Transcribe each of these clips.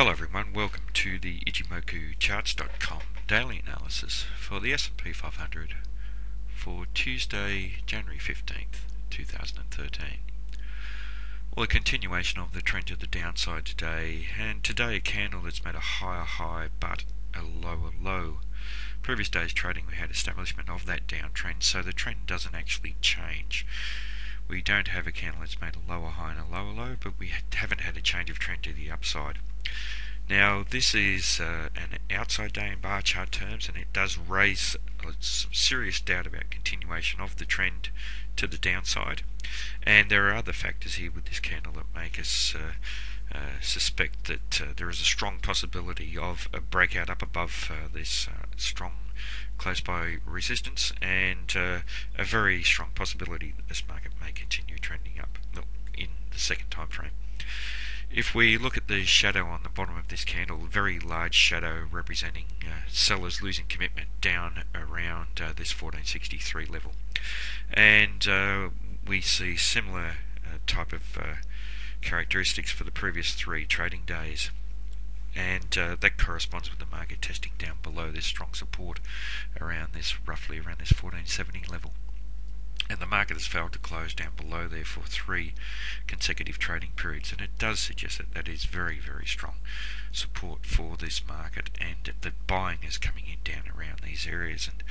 Hello everyone, welcome to the Ichimoku charts.com daily analysis for the S&P 500 for Tuesday, January 15th, 2013. Well, a continuation of the trend to the downside today, and today a candle that's made a higher high but a lower low. Previous day's trading we had establishment of that downtrend, so the trend doesn't actually change. We don't have a candle that's made a lower high and a lower low, but we haven't had a change of trend to the upside. Now this is an outside day in bar chart terms, and it does raise some serious doubt about continuation of the trend to the downside. And there are other factors here with this candle that make us suspect that there is a strong possibility of a breakout up above this strong close by resistance, and a very strong possibility that this market may continue trending up in the second time frame. If we look at the shadow on the bottom of this candle, a very large shadow representing sellers losing commitment down around this 1463 level, and we see similar type of characteristics for the previous three trading days, and that corresponds with the market testing down below this strong support around this, roughly around this 1470 level. And the market has failed to close down below there for 3 consecutive trading periods, and it does suggest that that is very, very strong support for this market, and that buying is coming in down around these areas. And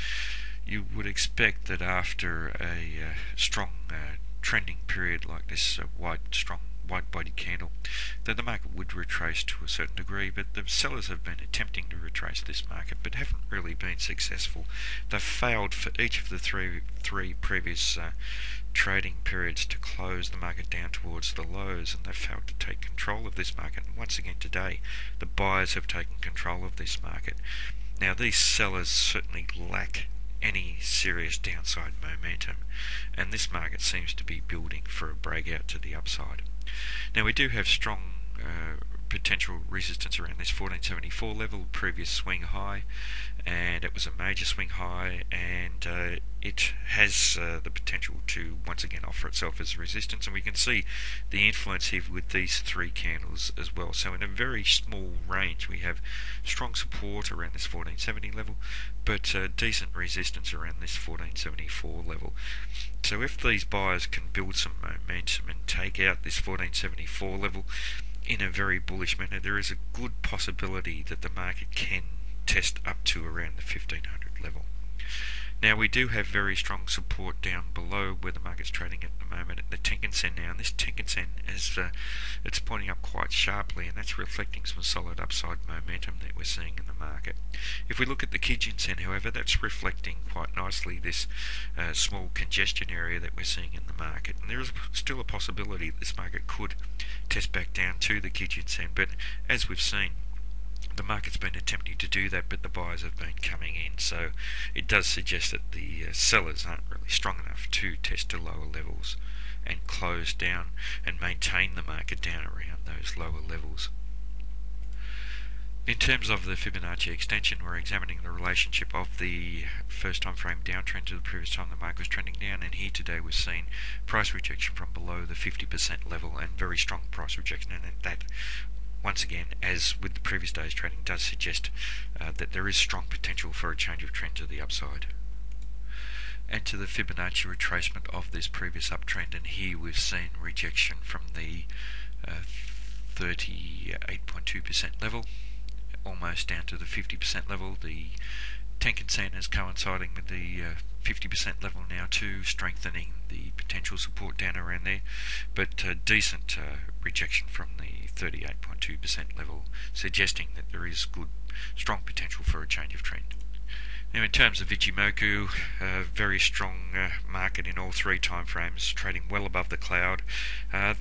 you would expect that after a strong trending period like this, strong wide-bodied candle, that the market would retrace to a certain degree, but the sellers have been attempting to retrace this market but haven't really been successful. They've failed for each of the three previous trading periods to close the market down towards the lows, and they've failed to take control of this market. And once again today, the buyers have taken control of this market. Now these sellers certainly lack any serious downside momentum, and this market seems to be building for a breakout to the upside. Now we do have strong potential resistance around this 1474 level, previous swing high, and it was a major swing high, and it has the potential to once again offer itself as resistance, and we can see the influence here with these 3 candles as well. So in a very small range we have strong support around this 1470 level, but decent resistance around this 1474 level. So if these buyers can build some momentum and take out this 1474 level in a very bullish manner, there is a good possibility that the market can test up to around the 1500 level. Now we do have very strong support down below where the market's trading at the moment at the Tenkan Sen now, and this Tenkan Sen is it's pointing up quite sharply, and that's reflecting some solid upside momentum that we're seeing in the market. If we look at the Kijun Sen, however, that's reflecting quite nicely this small congestion area that we're seeing in the market, and there is still a possibility that this market could test back down to the Kijun Sen, but as we've seen, the market's been attempting to do that, but the buyers have been coming in, so it does suggest that the sellers aren't really strong enough to test to lower levels and close down and maintain the market down around those lower levels. In terms of the Fibonacci extension, we're examining the relationship of the first time frame downtrend to the previous time the market was trending down, and here today we're seeing price rejection from below the 50% level, and very strong price rejection, and that once again, as with the previous day's trading, does suggest that there is strong potential for a change of trend to the upside. And to the Fibonacci retracement of this previous uptrend, and here we've seen rejection from the 38.2% level, almost down to the 50% level. The Tenkan Sen is coinciding with the 50% level now too, strengthening the potential support down around there, but decent rejection from the 38.2% level, suggesting that there is good, strong potential for a change of trend. Now in terms of Ichimoku, very strong market in all 3 time frames, trading well above the cloud.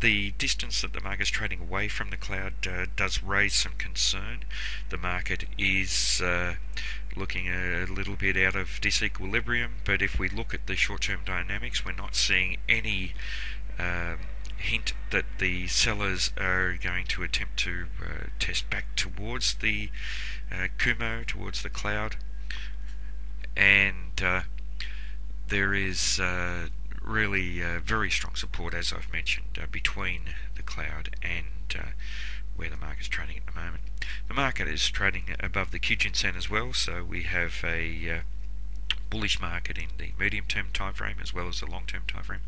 The distance that the market is trading away from the cloud does raise some concern. The market is looking a little bit out of disequilibrium, but if we look at the short-term dynamics, we're not seeing any hint that the sellers are going to attempt to test back towards the Kumo, towards the cloud, and there is really very strong support, as I've mentioned, between the cloud and where the market's trading at the moment. The market is trading above the Kijun-sen as well, so we have a bullish market in the medium-term time frame as well as the long-term time frame,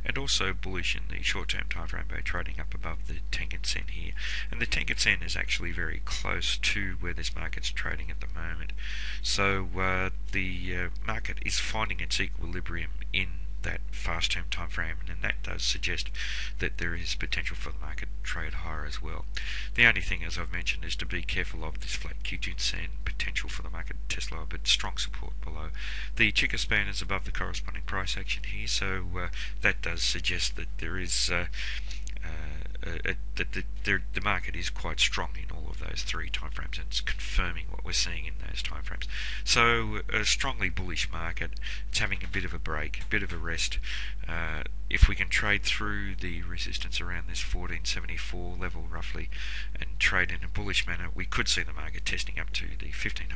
and also bullish in the short-term time frame by trading up above the Tenkan-sen here. And the Tenkan-sen is actually very close to where this market's trading at the moment. So the market is finding its equilibrium in that fast-term time frame, and that does suggest that there is potential for the market to trade higher as well. The only thing, as I've mentioned, is to be careful of this flat Kijun-sen potential for the market to test lower, but strong support below. The Chikou span is above the corresponding price action here, so that does suggest that there is the market is quite strong in all of those three timeframes, and it's confirming what we're seeing in those timeframes. So a strongly bullish market. It's having a bit of a break, a bit of a rest. If we can trade through the resistance around this 1474 level roughly and trade in a bullish manner, we could see the market testing up to the 1500